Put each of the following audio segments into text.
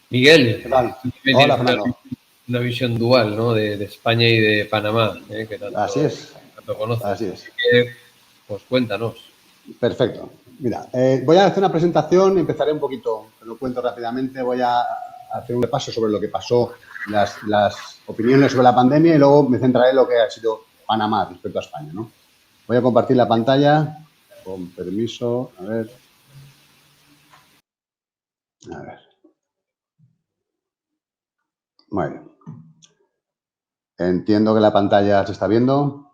Miguel, ¿Qué tal? también Hola, tienes Fernando. una visión dual, ¿no? De España y de Panamá, que Así tanto, es, tanto conoces. así Así es. que, pues cuéntanos. Perfecto. Mira, voy a hacer una presentación, empezaré un poquito, te lo cuento rápidamente, voy a hacer un repaso sobre lo que pasó, las opiniones sobre la pandemia y luego me centraré en lo que ha sido Panamá respecto a España, ¿no? Voy a compartir la pantalla, con permiso, a ver. Muy bien. Entiendo que la pantalla se está viendo.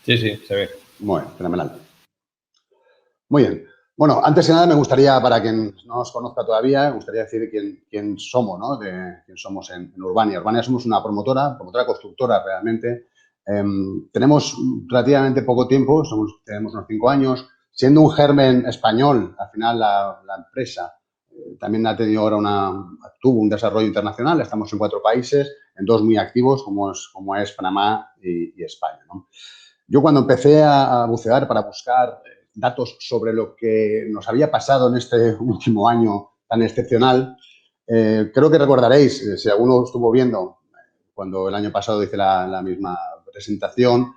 Sí, sí, se ve. Muy bien, fenomenal. Muy bien. Bueno, antes que nada me gustaría, para quien no nos conozca todavía, me gustaría decir quién somos, ¿no? Quién somos en Urbania. Urbania somos una promotora constructora realmente. Tenemos relativamente poco tiempo, tenemos unos 5 años. Siendo un germen español, al final la empresa también ha tenido ahora tuvo un desarrollo internacional. Estamos en 4 países, en 2 muy activos, como es Panamá y España, ¿no? Yo cuando empecé a bucear para buscar datos sobre lo que nos había pasado en este último año tan excepcional, creo que recordaréis, si alguno estuvo viendo cuando el año pasado hice la misma presentación,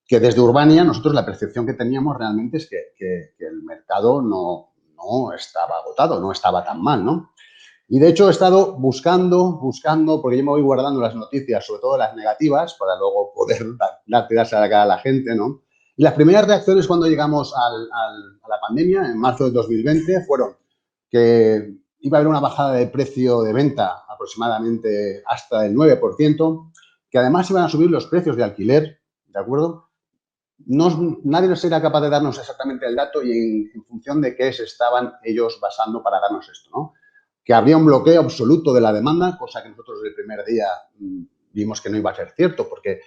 que desde Urbania nosotros la percepción que teníamos realmente es que el mercado no estaba agotado, no estaba tan mal, ¿no? Y de hecho he estado buscando, porque yo me voy guardando las noticias, sobre todo las negativas, para luego poder darse a la cara a la gente, ¿no? Y las primeras reacciones cuando llegamos a la pandemia, en marzo de 2020, fueron que iba a haber una bajada de precio de venta aproximadamente hasta el 9%, que además iban a subir los precios de alquiler, ¿de acuerdo? Nadie nos era capaz de darnos exactamente el dato y en función de qué se estaban ellos basando para darnos esto, ¿no? Que habría un bloqueo absoluto de la demanda, cosa que nosotros desde el primer día vimos que no iba a ser cierto, porque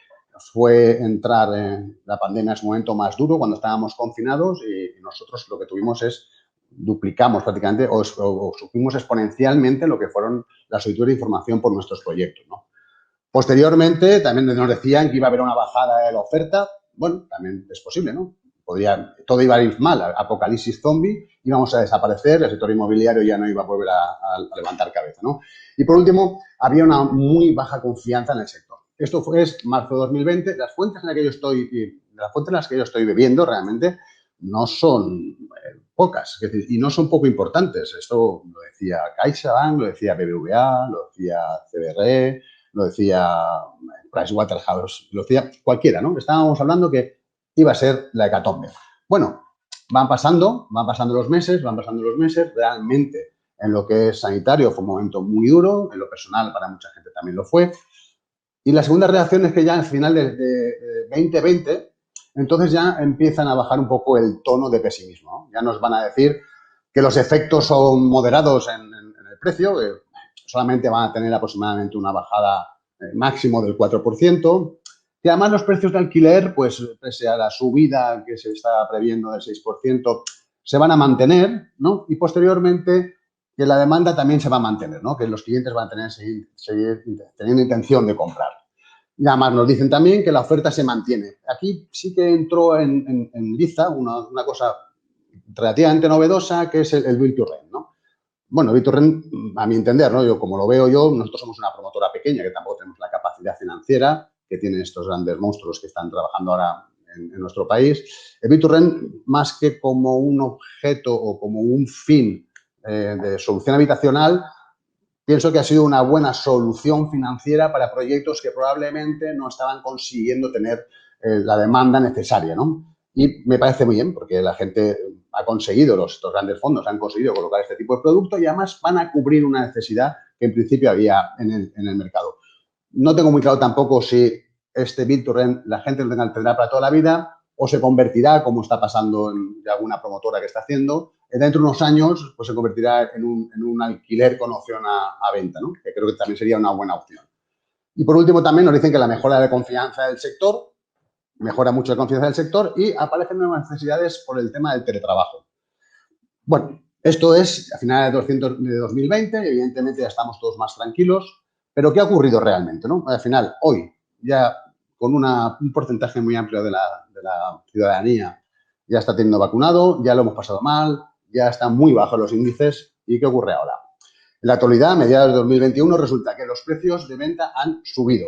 fue entrar en la pandemia en su momento más duro, cuando estábamos confinados, y nosotros lo que tuvimos es duplicamos prácticamente o subimos exponencialmente lo que fueron las solicitudes de información por nuestros proyectos, ¿no? Posteriormente, también nos decían que iba a haber una bajada de la oferta. Bueno, también es posible, ¿no? Todo iba a ir mal, apocalipsis zombie, íbamos a desaparecer, el sector inmobiliario ya no iba a volver a levantar cabeza, ¿no? Y por último, había una muy baja confianza en el sector. Esto es marzo de 2020. Las fuentes en las que yo estoy bebiendo realmente no son pocas, es decir, y no son poco importantes. Esto lo decía CaixaBank, lo decía BBVA, lo decía CBRE, lo decía Pricewaterhouse, lo decía cualquiera, ¿no? Estábamos hablando que iba a ser la hecatombe. Bueno, van pasando los meses, realmente en lo que es sanitario fue un momento muy duro, en lo personal para mucha gente también lo fue. Y la segunda reacción es que ya al final de 2020, entonces ya empiezan a bajar un poco el tono de pesimismo, ¿no? Ya nos van a decir que los efectos son moderados en el precio, que solamente van a tener aproximadamente una bajada máximo del 4%, que además los precios de alquiler, pues pese a la subida que se está previendo del 6%, se van a mantener, ¿no? Y posteriormente que la demanda también se va a mantener, ¿no? Que los clientes van a seguir teniendo intención de comprar. Y además nos dicen también que la oferta se mantiene. Aquí sí que entró en liza una cosa relativamente novedosa, que es el Build to Rent, ¿no? Bueno, Build to Rent, a mi entender, ¿no? Como lo veo yo, nosotros somos una promotora pequeña, que tampoco tenemos la capacidad financiera que tienen estos grandes monstruos que están trabajando ahora en nuestro país. El Build to Rent, más que como un objeto o como un fin de solución habitacional, pienso que ha sido una buena solución financiera para proyectos que probablemente no estaban consiguiendo tener la demanda necesaria, ¿no? Y me parece muy bien porque la gente ha conseguido, estos grandes fondos han conseguido colocar este tipo de producto y además van a cubrir una necesidad que en principio había en el mercado. No tengo muy claro tampoco si este Build to Rent la gente lo tendrá para toda la vida o se convertirá, como está pasando en alguna promotora que está haciendo, dentro de unos años pues se convertirá en un alquiler con opción a venta, ¿no? Que creo que también sería una buena opción. Y por último también nos dicen que la mejora de confianza del sector, mejora mucho la confianza del sector y aparecen nuevas necesidades por el tema del teletrabajo. Bueno, esto es a finales de 2020, evidentemente ya estamos todos más tranquilos, pero ¿qué ha ocurrido realmente, no? Al final, hoy, ya con un porcentaje muy amplio de la ciudadanía ya está teniendo vacunado, ya lo hemos pasado mal, ya están muy bajos los índices. ¿Y qué ocurre ahora? En la actualidad, a mediados de 2021, resulta que los precios de venta han subido.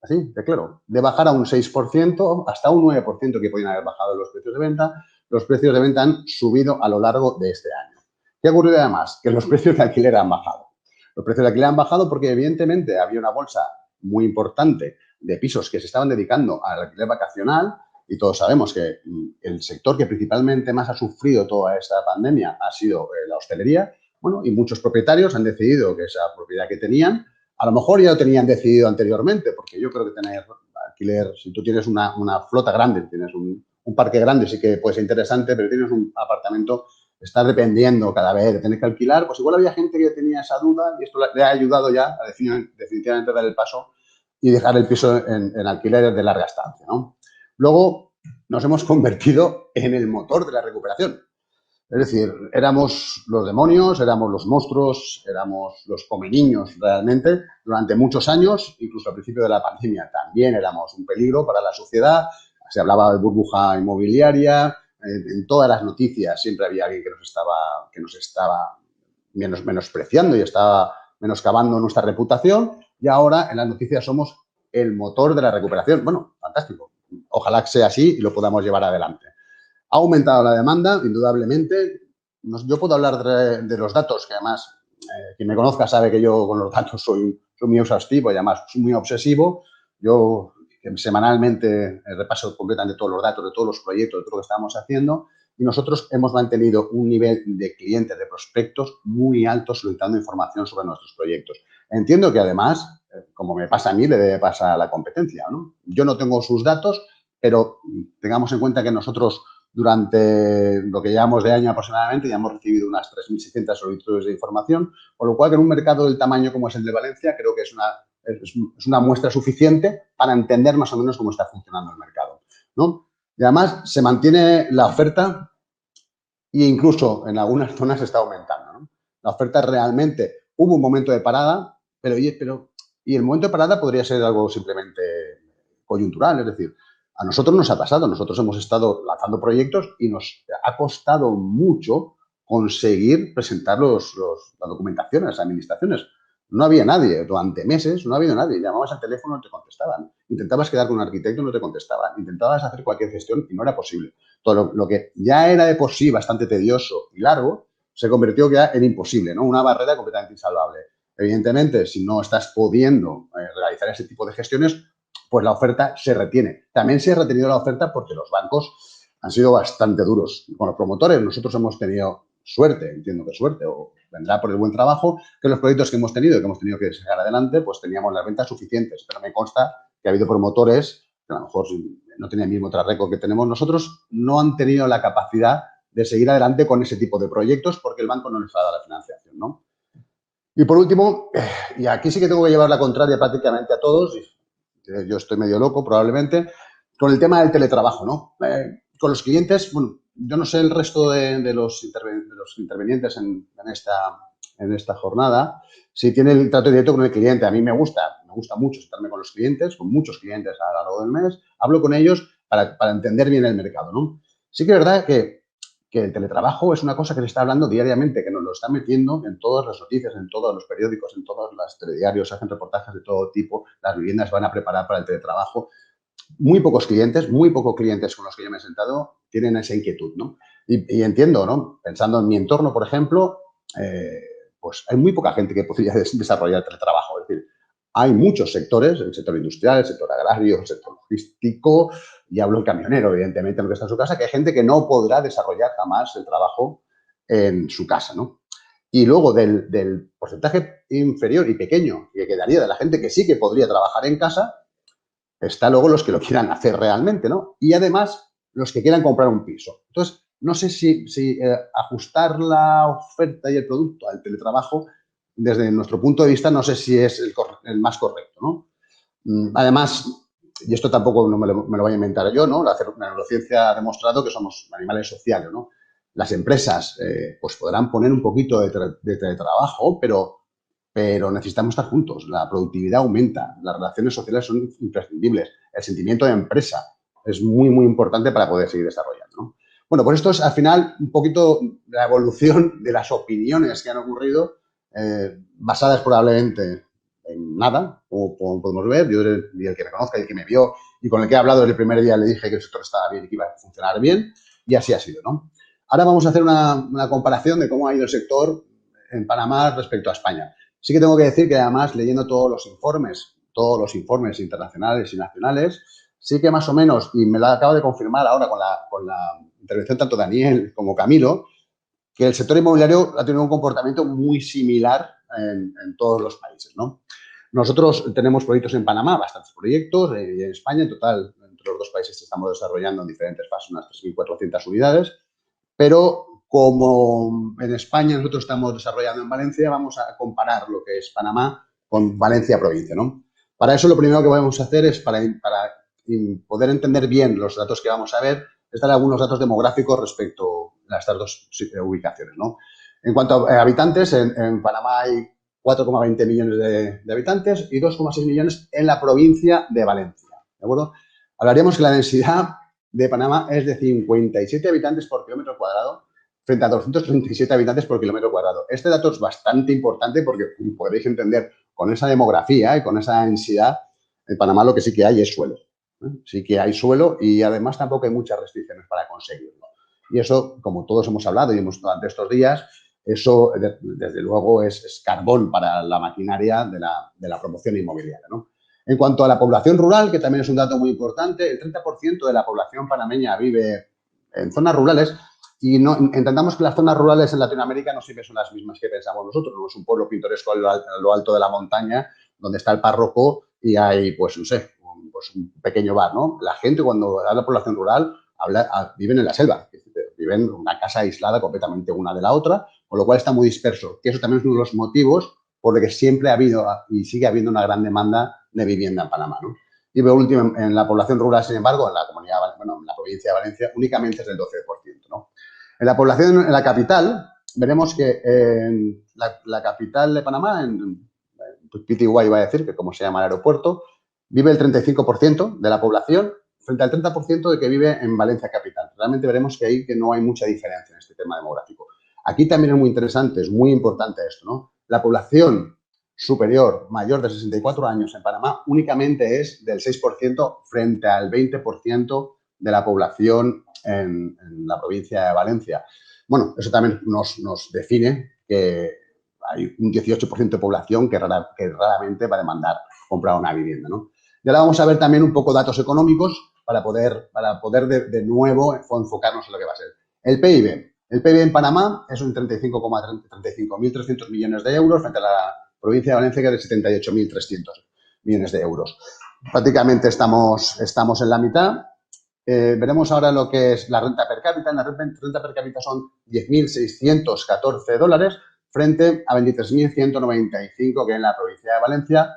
Así, de claro, de bajar a un 6% hasta un 9% que podían haber bajado los precios de venta, los precios de venta han subido a lo largo de este año. ¿Qué ha ocurrido además? Que los precios de alquiler han bajado. Los precios de alquiler han bajado porque, evidentemente, había una bolsa muy importante de pisos que se estaban dedicando al alquiler vacacional y todos sabemos que el sector que principalmente más ha sufrido toda esta pandemia ha sido la hostelería. Bueno, y muchos propietarios han decidido que esa propiedad que tenían, a lo mejor ya lo tenían decidido anteriormente, porque yo creo que tener alquiler, si tú tienes una flota grande, tienes un parque grande, sí que puede ser interesante, pero tienes un apartamento, estás dependiendo cada vez de tener que alquilar, pues igual había gente que tenía esa duda y esto le ha ayudado ya a definitivamente dar el paso y dejar el piso en alquiler de larga estancia, ¿no? Luego nos hemos convertido en el motor de la recuperación. Es decir, éramos los demonios, éramos los monstruos, éramos los comeniños realmente durante muchos años, incluso al principio de la pandemia también éramos un peligro para la sociedad. Se hablaba de burbuja inmobiliaria, en todas las noticias siempre había alguien que nos estaba menospreciando y estaba menoscabando nuestra reputación, y ahora en las noticias somos el motor de la recuperación. Bueno, fantástico. Ojalá sea así y lo podamos llevar adelante. Ha aumentado la demanda, indudablemente. Yo puedo hablar de los datos, que además, quien me conozca sabe que yo con los datos soy muy exhaustivo y además soy muy obsesivo. Yo semanalmente repaso completamente todos los datos de todos los proyectos, de todo lo que estamos haciendo, y nosotros hemos mantenido un nivel de clientes, de prospectos muy alto solicitando información sobre nuestros proyectos. Entiendo que además, como me pasa a mí, le debe pasar a la competencia, ¿no? Yo no tengo sus datos, pero tengamos en cuenta que nosotros durante lo que llevamos de año aproximadamente ya hemos recibido unas 3.600 solicitudes de información, por lo cual en un mercado del tamaño como es el de Valencia creo que es una muestra suficiente para entender más o menos cómo está funcionando el mercado, ¿no? Y además se mantiene la oferta e incluso en algunas zonas está aumentando, ¿no? La oferta realmente, hubo un momento de parada, pero el momento de parada podría ser algo simplemente coyuntural, es decir, a nosotros nos ha pasado, nosotros hemos estado lanzando proyectos y nos ha costado mucho conseguir presentar la documentación a las administraciones. No había nadie, durante meses no ha habido nadie. Llamabas al teléfono, no te contestaban. Intentabas quedar con un arquitecto, no te contestaban. Intentabas hacer cualquier gestión y no era posible. Todo lo que ya era de por sí bastante tedioso y largo, se convirtió ya en imposible, ¿no? Una barrera completamente insalvable. Evidentemente, si no estás pudiendo realizar ese tipo de gestiones, pues la oferta se retiene. También se ha retenido la oferta porque los bancos han sido bastante duros. Con los promotores nosotros hemos tenido suerte, entiendo que suerte, o vendrá por el buen trabajo, que los proyectos que hemos tenido que sacar adelante, pues teníamos las ventas suficientes. Pero me consta que ha habido promotores que a lo mejor no tienen el mismo track record que tenemos nosotros, no han tenido la capacidad de seguir adelante con ese tipo de proyectos porque el banco no les ha dado la financiación, ¿no? Y por último, y aquí sí que tengo que llevar la contraria prácticamente a todos, yo estoy medio loco probablemente, con el tema del teletrabajo, ¿no? Con los clientes, bueno, yo no sé el resto de los intervenientes en esta jornada, si tiene el trato directo con el cliente. A mí me gusta mucho sentarme con los clientes, con muchos clientes a lo largo del mes, hablo con ellos para entender bien el mercado, ¿no? Sí que es verdad que el teletrabajo es una cosa que se está hablando diariamente, que nos lo están metiendo en todas las noticias, en todos los periódicos, en todos los telediarios, se hacen reportajes de todo tipo, las viviendas se van a preparar para el teletrabajo. Muy pocos clientes con los que yo me he sentado tienen esa inquietud, ¿no? Y entiendo, ¿no? Pensando en mi entorno, por ejemplo, pues hay muy poca gente que podría desarrollar teletrabajo. Es decir, hay muchos sectores, el sector industrial, el sector agrario, el sector logístico, y hablo el camionero, evidentemente, en lo que está en su casa, que hay gente que no podrá desarrollar jamás el trabajo en su casa, ¿no? Y luego del porcentaje inferior y pequeño que quedaría de la gente que sí que podría trabajar en casa, está luego los que lo quieran hacer realmente, ¿no? Y además los que quieran comprar un piso. Entonces, no sé si ajustar la oferta y el producto al teletrabajo, desde nuestro punto de vista, no sé si es el más correcto, ¿no? Además, y esto tampoco me lo voy a inventar yo, ¿no? La neurociencia ha demostrado que somos animales sociales, ¿no? Las empresas pues podrán poner un poquito de teletrabajo, pero necesitamos estar juntos. La productividad aumenta, las relaciones sociales son imprescindibles, el sentimiento de empresa es muy, muy importante para poder seguir desarrollando, ¿no? Bueno, pues esto es al final un poquito la evolución de las opiniones que han ocurrido basadas probablemente en nada, como podemos ver. Yo, y el que me conozca y el que me vio y con el que he hablado desde el primer día, le dije que el sector estaba bien y que iba a funcionar bien, y así ha sido, ¿no? Ahora vamos a hacer una comparación de cómo ha ido el sector en Panamá respecto a España. Sí que tengo que decir que además, leyendo todos los informes internacionales y nacionales, sí que más o menos, y me lo acabo de confirmar ahora con la intervención tanto de Daniel como Camilo, que el sector inmobiliario ha tenido un comportamiento muy similar en todos los países, ¿no? Nosotros tenemos proyectos en Panamá, bastantes proyectos, y en España, en total, entre los dos países estamos desarrollando en diferentes fases unas 3.400 unidades, pero como en España nosotros estamos desarrollando en Valencia, vamos a comparar lo que es Panamá con Valencia provincia, ¿no? Para eso lo primero que vamos a hacer es, para poder entender bien los datos que vamos a ver, es dar algunos datos demográficos respecto a estas dos ubicaciones, ¿no? En cuanto a habitantes, en Panamá hay 4,20 millones de habitantes y 2,6 millones en la provincia de Valencia, ¿de acuerdo? Hablaríamos que la densidad de Panamá es de 57 habitantes por kilómetro cuadrado frente a 237 habitantes por kilómetro cuadrado. Este dato es bastante importante porque podréis entender, con esa demografía y con esa densidad, en Panamá lo que sí que hay es suelo. Sí que hay suelo y además tampoco hay muchas restricciones para conseguirlo. Y eso, como todos hemos hablado y hemos durante estos días, eso desde luego es carbón para la maquinaria de la promoción inmobiliaria, ¿no? En cuanto a la población rural, que también es un dato muy importante, el 30% de la población panameña vive en zonas rurales y no entendamos que las zonas rurales en Latinoamérica no siempre son las mismas que pensamos nosotros. No es un pueblo pintoresco a lo alto de la montaña donde está el párroco y hay, pues, no sé, un pequeño bar, ¿no? La gente, cuando habla de población rural, viven en la selva, viven en una casa aislada completamente una de la otra, con lo cual está muy disperso. Que eso también es uno de los motivos por el que siempre ha habido y sigue habiendo una gran demanda de vivienda en Panamá, ¿no? Y por último, en la población rural, sin embargo, en la comunidad, bueno, en la provincia de Valencia, únicamente es del 12%, ¿no? En la población, en la capital, veremos que en la capital de Panamá, en Pitiguay iba a decir, que como se llama el aeropuerto, vive el 35% de la población frente al 30% de que vive en Valencia capital. Realmente veremos que ahí que no hay mucha diferencia en este tema demográfico. Aquí también es muy interesante, es muy importante esto, ¿no? La población superior, mayor de 64 años en Panamá, únicamente es del 6% frente al 20% de la población en la provincia de Valencia. Bueno, eso también nos define que hay un 18% de población que raramente va a demandar comprar una vivienda, ¿no? Y ahora vamos a ver también un poco datos económicos para poder de nuevo enfocarnos en lo que va a ser. El PIB. El PIB en Panamá es un 35.300 millones de euros frente a la provincia de Valencia, que es de 78.300 millones de euros. Prácticamente estamos en la mitad. Veremos ahora lo que es la renta per cápita. La renta per cápita son 10.614 dólares frente a 23.195 que en la provincia de Valencia.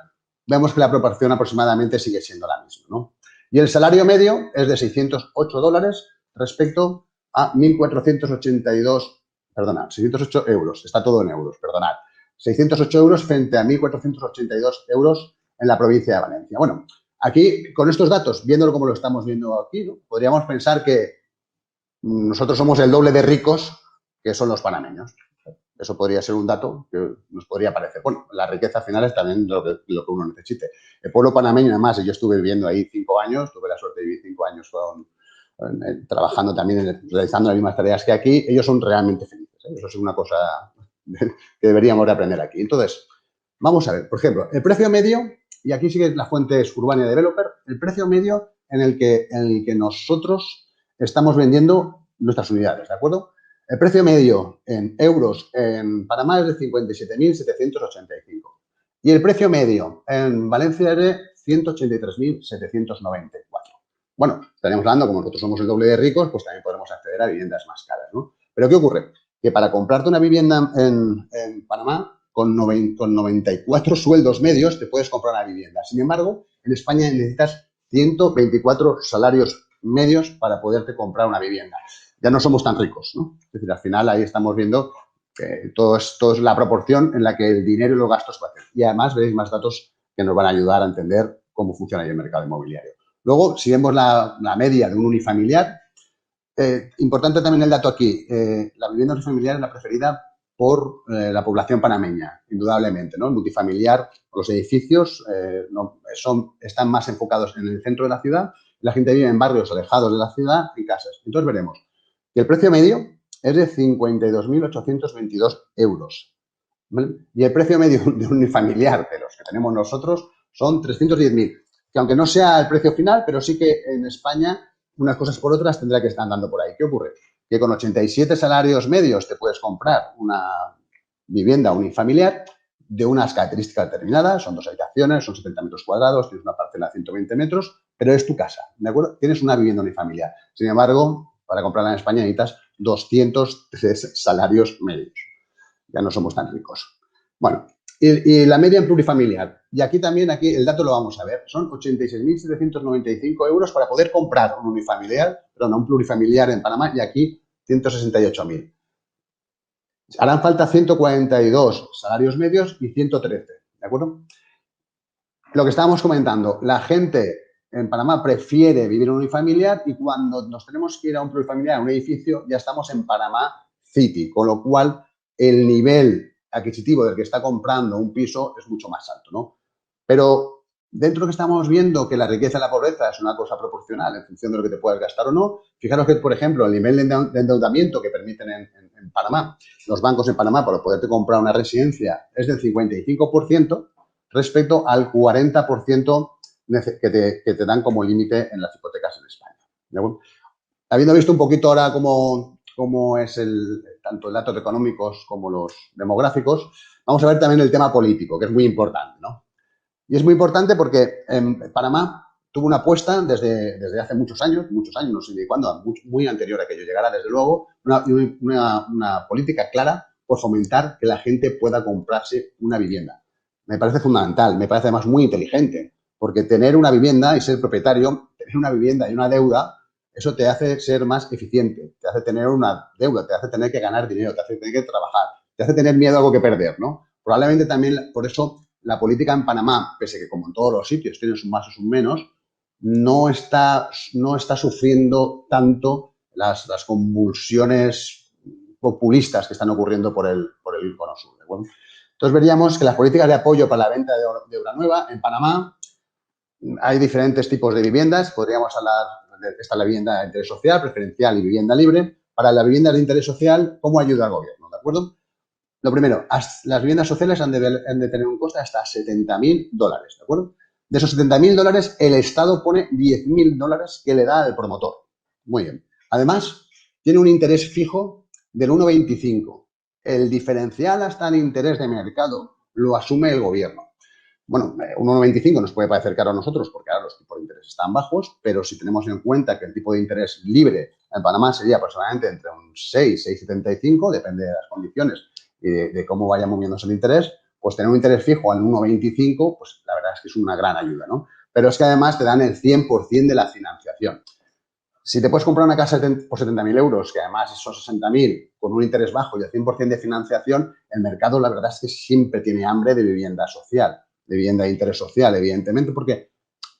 Vemos que la proporción aproximadamente sigue siendo la misma, ¿no? Y el salario medio es de 608 dólares respecto a 608 euros. Está todo en euros, perdonad. 608 euros frente a 1.482 euros en la provincia de Valencia. Bueno, aquí, con estos datos, viéndolo como lo estamos viendo aquí, ¿no? Podríamos pensar que nosotros somos el doble de ricos que son los panameños. Eso podría ser un dato que nos podría parecer. Bueno, la riqueza final es también lo que uno necesite. El pueblo panameño, además, yo estuve viviendo ahí 5 años, tuve la suerte de vivir 5 años trabajando también, realizando las mismas tareas que aquí. Ellos son realmente felices, ¿eh? Eso es una cosa que deberíamos de aprender aquí. Entonces, vamos a ver, por ejemplo, el precio medio, y aquí sigue la fuente es Urbania Developer, el precio medio en el que nosotros estamos vendiendo nuestras unidades, ¿de acuerdo? El precio medio en euros en Panamá es de 57.785 y el precio medio en Valencia es de 183.794. Bueno, estaríamos hablando, como nosotros somos el doble de ricos, pues también podremos acceder a viviendas más caras, ¿no? Pero ¿qué ocurre? Que para comprarte una vivienda en Panamá, con 94 sueldos medios, te puedes comprar una vivienda. Sin embargo, en España necesitas 124 salarios medios para poderte comprar una vivienda. Ya no somos tan ricos, ¿no? Es decir, al final ahí estamos viendo que todo es la proporción en la que el dinero y los gastos va a hacer. Y además veréis más datos que nos van a ayudar a entender cómo funciona ahí el mercado inmobiliario. Luego, si vemos la media de un unifamiliar, importante también el dato aquí, la vivienda unifamiliar es la preferida por la población panameña, indudablemente, ¿no? El multifamiliar, los edificios están más enfocados en el centro de la ciudad, la gente vive en barrios alejados de la ciudad y casas. Entonces veremos que el precio medio es de 52.822 euros. ¿Vale? Y el precio medio de un unifamiliar de los que tenemos nosotros son 310.000, que aunque no sea el precio final, pero sí que en España unas cosas por otras tendrá que estar andando por ahí. ¿Qué ocurre? Que con 87 salarios medios te puedes comprar una vivienda unifamiliar de unas características determinadas, son 2 habitaciones, son 70 metros cuadrados, tienes una parcela de 120 metros, pero es tu casa, ¿de acuerdo? Tienes una vivienda unifamiliar. Sin embargo, para comprarla en España necesitas 203 salarios medios. Ya no somos tan ricos. Bueno, y la media en plurifamiliar. Y aquí también, el dato lo vamos a ver. Son 86.795 euros para poder comprar un unifamiliar, perdón, un plurifamiliar en Panamá y aquí 168.000. Harán falta 142 salarios medios y 113, ¿de acuerdo? Lo que estábamos comentando, la gente en Panamá prefiere vivir en un unifamiliar y cuando nos tenemos que ir a un plurifamiliar, a un edificio, ya estamos en Panamá City, con lo cual el nivel adquisitivo del que está comprando un piso es mucho más alto, ¿no? Pero dentro de lo que estamos viendo que la riqueza y la pobreza es una cosa proporcional en función de lo que te puedas gastar o no, fijaros que, por ejemplo, el nivel de endeudamiento que permiten en Panamá, los bancos en Panamá para poderte comprar una residencia es del 55% respecto al 40% que te dan como límite en las hipotecas en España. ¿De acuerdo? Habiendo visto un poquito ahora cómo es tanto los datos económicos como los demográficos, vamos a ver también el tema político, que es muy importante, ¿no? Y es muy importante porque en Panamá tuvo una apuesta desde hace muchos años, no sé ni cuándo, muy anterior a que yo llegara, desde luego, una política clara por fomentar que la gente pueda comprarse una vivienda. Me parece fundamental, me parece además muy inteligente, porque tener una vivienda y ser propietario, tener una vivienda y una deuda, eso te hace ser más eficiente, te hace tener una deuda, te hace tener que ganar dinero, te hace tener que trabajar, te hace tener miedo a algo que perder, ¿no? Probablemente también por eso la política en Panamá, pese a que como en todos los sitios tiene sus más o sus menos, no está sufriendo tanto las convulsiones populistas que están ocurriendo por el cono sur. ¿De acuerdo? Entonces veríamos que las políticas de apoyo para la venta de obra nueva en Panamá hay diferentes tipos de viviendas. Podríamos hablar está la vivienda de interés social, preferencial y vivienda libre. Para la vivienda de interés social, ¿cómo ayuda al gobierno? ¿De acuerdo? Lo primero, las viviendas sociales han de tener un coste hasta $70.000, ¿de acuerdo? De esos $70.000, el Estado pone $10.000 que le da al promotor. Muy bien. Además, tiene un interés fijo del 1,25. El diferencial hasta el interés de mercado lo asume el gobierno. Bueno, 1,95 nos puede parecer caro a nosotros porque ahora los tipos de interés están bajos, pero si tenemos en cuenta que el tipo de interés libre en Panamá sería aproximadamente entre un 6, 6,75, depende de las condiciones y de cómo vaya moviéndose el interés, pues tener un interés fijo al 1,25, pues la verdad es que es una gran ayuda, ¿no? Pero es que además te dan el 100% de la financiación. Si te puedes comprar una casa por 70.000 euros, que además son 60.000 con un interés bajo y el 100% de financiación, el mercado la verdad es que siempre tiene hambre de vivienda social, de vivienda de interés social, evidentemente, porque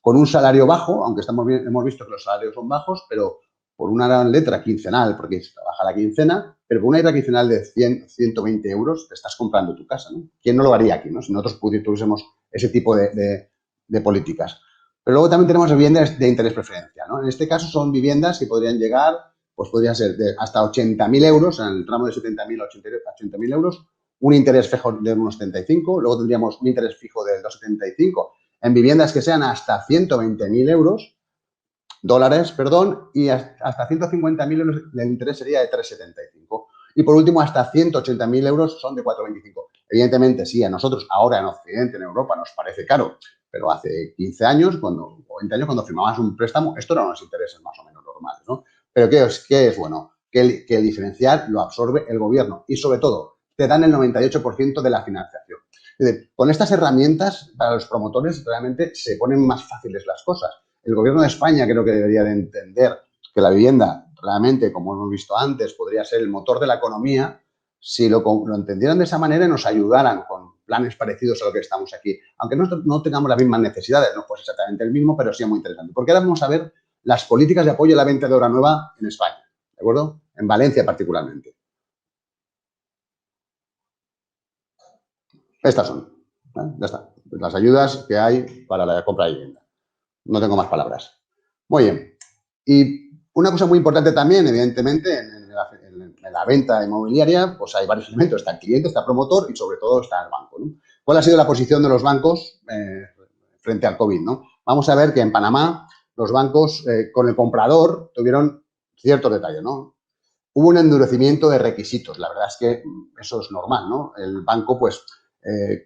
con un salario bajo, aunque hemos visto que los salarios son bajos, pero por una letra quincenal, porque se trabaja la quincena, pero por una letra quincenal de 100, 120 euros te estás comprando tu casa, ¿no? ¿Quién no lo haría aquí, no? Si nosotros tuviésemos ese tipo de políticas. Pero luego también tenemos viviendas de interés preferencial, ¿no? En este caso son viviendas que podrían llegar, pues podrían ser de hasta 80.000 euros, en el tramo de 70.000 a 80.000 euros, un interés fijo de unos 75, luego tendríamos un interés fijo del 2,75 en viviendas que sean hasta 120.000 dólares, y hasta 150.000 euros el interés sería de 3,75. Y por último, hasta 180.000 euros son de 4,25. Evidentemente, sí, a nosotros ahora en Occidente, en Europa, nos parece caro, pero hace 15 años, o 20 años, cuando firmabas un préstamo, esto eran unos intereses más o menos normales, ¿no? Pero ¿qué es bueno? Que el diferencial lo absorbe el gobierno y, sobre todo, te dan el 98% de la financiación. Es decir, con estas herramientas, para los promotores, realmente se ponen más fáciles las cosas. El gobierno de España creo que debería de entender que la vivienda realmente, como hemos visto antes, podría ser el motor de la economía si lo entendieran de esa manera y nos ayudaran con planes parecidos a lo que estamos aquí. Aunque no tengamos las mismas necesidades, no pues exactamente el mismo, pero sí es muy interesante. Porque ahora vamos a ver las políticas de apoyo a la venta de obra nueva en España, ¿de acuerdo? En Valencia particularmente. Estas son. Ya está. Las ayudas que hay para la compra de vivienda. No tengo más palabras. Muy bien. Y una cosa muy importante también, evidentemente, en la venta inmobiliaria, pues hay varios elementos. Está el cliente, está el promotor y sobre todo está el banco, ¿no? ¿Cuál ha sido la posición de los bancos frente al COVID, ¿no? Vamos a ver que en Panamá los bancos con el comprador tuvieron ciertos detalles, ¿no? Hubo un endurecimiento de requisitos. La verdad es que eso es normal, ¿no? El banco, pues,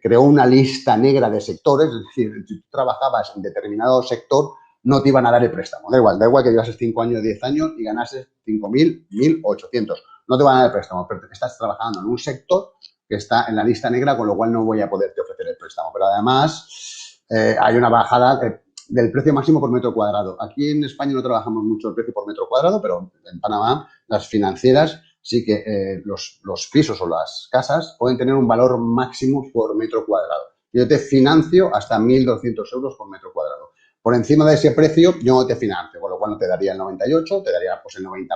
creó una lista negra de sectores, es decir, si tú trabajabas en determinado sector, no te iban a dar el préstamo. Da igual que llevases 5 años, 10 años y ganases 5.000, 1.800. No te van a dar el préstamo, pero estás trabajando en un sector que está en la lista negra, con lo cual no voy a poderte ofrecer el préstamo. Pero además hay una bajada del precio máximo por metro cuadrado. Aquí en España no trabajamos mucho el precio por metro cuadrado, pero en Panamá las financieras sí que los pisos o las casas pueden tener un valor máximo por metro cuadrado. Yo te financio hasta 1.200 euros por metro cuadrado. Por encima de ese precio yo no te financio, con lo cual no te daría el 98%, te daría pues el 90%,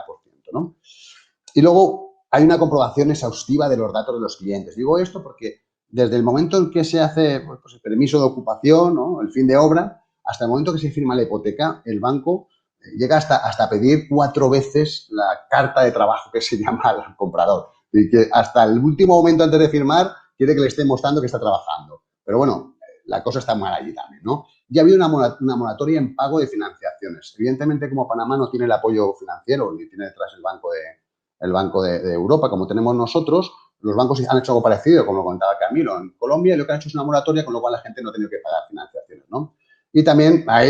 ¿no? Y luego hay una comprobación exhaustiva de los datos de los clientes. Digo esto porque desde el momento en que se hace pues, el permiso de ocupación, ¿no? El fin de obra, hasta el momento que se firma la hipoteca, el banco llega hasta pedir 4 veces la carta de trabajo que se llama al comprador. Y que hasta el último momento antes de firmar quiere que le esté mostrando que está trabajando. Pero bueno, la cosa está mal allí también, ¿no? Ya ha habido una moratoria en pago de financiaciones. Evidentemente, como Panamá no tiene el apoyo financiero ni tiene detrás el Banco de Europa, como tenemos nosotros, los bancos han hecho algo parecido, como lo contaba Camilo, en Colombia, y lo que han hecho es una moratoria, con lo cual la gente no ha tenido que pagar financiaciones, ¿no? Y también ha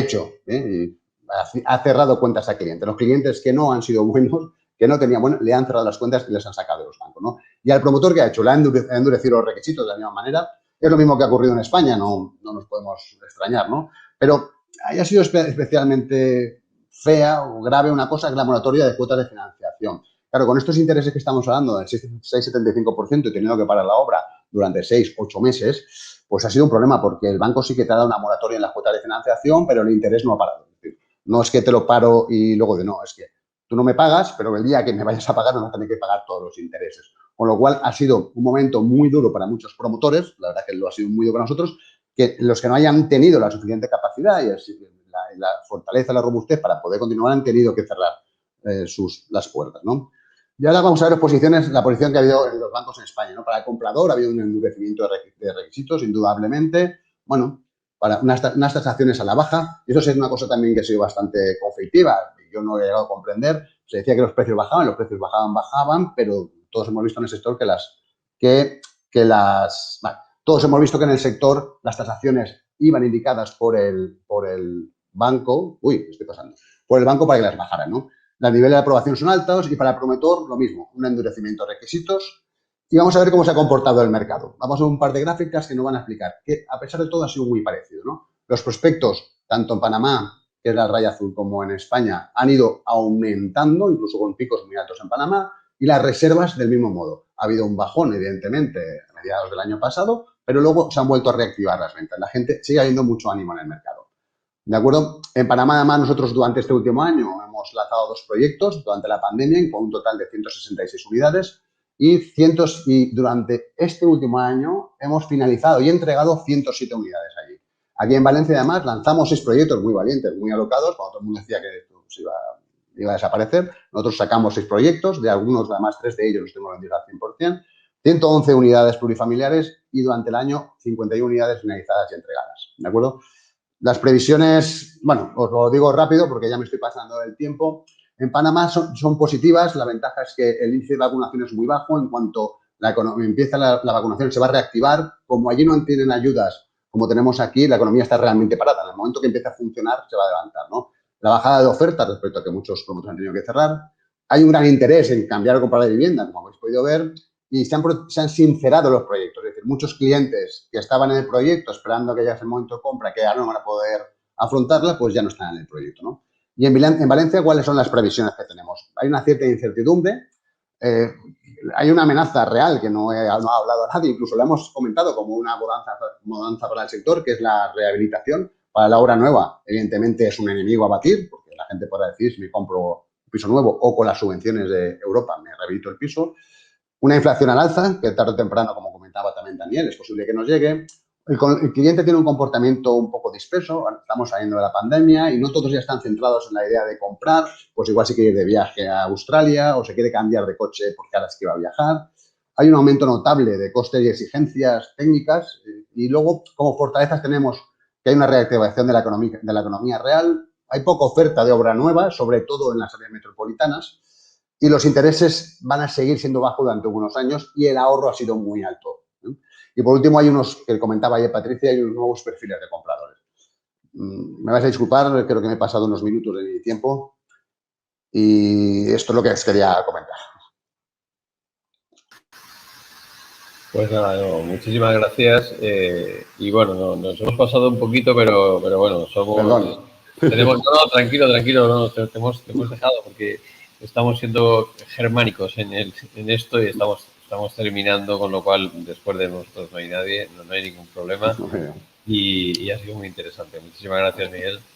cerrado cuentas a clientes. Los clientes que no han sido buenos, que no tenían bueno, le han cerrado las cuentas y les han sacado de los bancos, ¿no? Y al promotor, que ha hecho? Le ha endurecido los requisitos de la misma manera. Es lo mismo que ha ocurrido en España, no nos podemos extrañar, ¿no? Pero haya sido especialmente fea o grave una cosa, que es la moratoria de cuotas de financiación. Claro, con estos intereses que estamos hablando del 6,75% y teniendo que parar la obra durante 6, 8 meses, pues ha sido un problema, porque el banco sí que te ha dado una moratoria en las cuotas de financiación, pero el interés no ha parado. Es decir, no es que te lo paro y luego es que tú no me pagas, pero el día que me vayas a pagar me vas a tener que pagar todos los intereses. Con lo cual ha sido un momento muy duro para muchos promotores, la verdad que lo ha sido muy duro para nosotros, que los que no hayan tenido la suficiente capacidad y la fortaleza, la robustez para poder continuar han tenido que cerrar las puertas, ¿no? Y ahora vamos a ver la posición que ha habido en los bancos en España, ¿no? Para el comprador ha habido un endurecimiento de requisitos, indudablemente. Bueno, para unas tasaciones a la baja. Y eso es una cosa también que ha sido bastante conflictiva. Yo no he llegado a comprender. Se decía que los precios bajaban, pero todos hemos visto en el sector todos hemos visto que en el sector las tasaciones iban indicadas por el banco. Uy, estoy pasando. Por el banco para que las bajaran, ¿no? Los niveles de aprobación son altos y para el promotor lo mismo, un endurecimiento de requisitos. Y vamos a ver cómo se ha comportado el mercado. Vamos a ver un par de gráficas que nos van a explicar que, a pesar de todo, ha sido muy parecido, ¿no? Los prospectos, tanto en Panamá, que es la raya azul, como en España, han ido aumentando, incluso con picos muy altos en Panamá, y las reservas del mismo modo. Ha habido un bajón, evidentemente, a mediados del año pasado, pero luego se han vuelto a reactivar las ventas. La gente sigue habiendo mucho ánimo en el mercado. ¿De acuerdo? En Panamá, además, nosotros durante este último año hemos lanzado 2 proyectos durante la pandemia, con un total de 166 unidades y durante este último año hemos finalizado y entregado 107 unidades allí. Aquí en Valencia, además, lanzamos 6 proyectos muy valientes, muy alocados, cuando todo el mundo decía que esto se iba a desaparecer. Nosotros sacamos 6 proyectos, de algunos, además, 3 de ellos los tenemos vendidos al 100%, 111 unidades plurifamiliares y durante el año 51 unidades finalizadas y entregadas. ¿De acuerdo? Las previsiones, bueno, os lo digo rápido porque ya me estoy pasando del tiempo. En Panamá son positivas. La ventaja es que el índice de vacunación es muy bajo. En cuanto empieza la vacunación, se va a reactivar. Como allí no tienen ayudas como tenemos aquí, la economía está realmente parada. En el momento que empiece a funcionar, se va a levantar, ¿no? La bajada de oferta respecto a que muchos promotores han tenido que cerrar. Hay un gran interés en cambiar o comprar de vivienda, como habéis podido ver, y se han sincerado los proyectos. Es decir, muchos clientes que estaban en el proyecto esperando que llegase el momento de compra, que ya no van a poder afrontarla, pues ya no están en el proyecto, ¿no? Y en Valencia, ¿cuáles son las previsiones que tenemos? Hay una cierta incertidumbre, hay una amenaza real que no ha hablado nadie, incluso lo hemos comentado como una bonanza para el sector, que es la rehabilitación para la obra nueva. Evidentemente es un enemigo a batir, porque la gente podrá decir, si me compro un piso nuevo o con las subvenciones de Europa me rehabilito el piso. Una inflación al alza, que tarde o temprano, como comentaba comentaba también Daniel, es posible que nos llegue. El cliente tiene un comportamiento un poco disperso, estamos saliendo de la pandemia y no todos ya están centrados en la idea de comprar, pues igual se quiere ir de viaje a Australia o se quiere cambiar de coche porque ahora es que va a viajar. Hay un aumento notable de costes y exigencias técnicas y luego como fortalezas tenemos que hay una reactivación de la economía real, hay poca oferta de obra nueva, sobre todo en las áreas metropolitanas, y los intereses van a seguir siendo bajos durante algunos años y el ahorro ha sido muy alto. Y por último, hay unos, que comentaba ayer Patricia, hay unos nuevos perfiles de compradores. Me vais a disculpar, creo que me he pasado unos minutos de mi tiempo y esto es lo que os quería comentar. Pues nada, no, muchísimas gracias. Y bueno, nos hemos pasado un poquito, pero bueno, Perdón. No, tranquilo, no, te hemos dejado porque estamos siendo germánicos en esto y estamos terminando, con lo cual después de nosotros no hay nadie, no hay ningún problema y ha sido muy interesante. Muchísimas gracias, Miguel.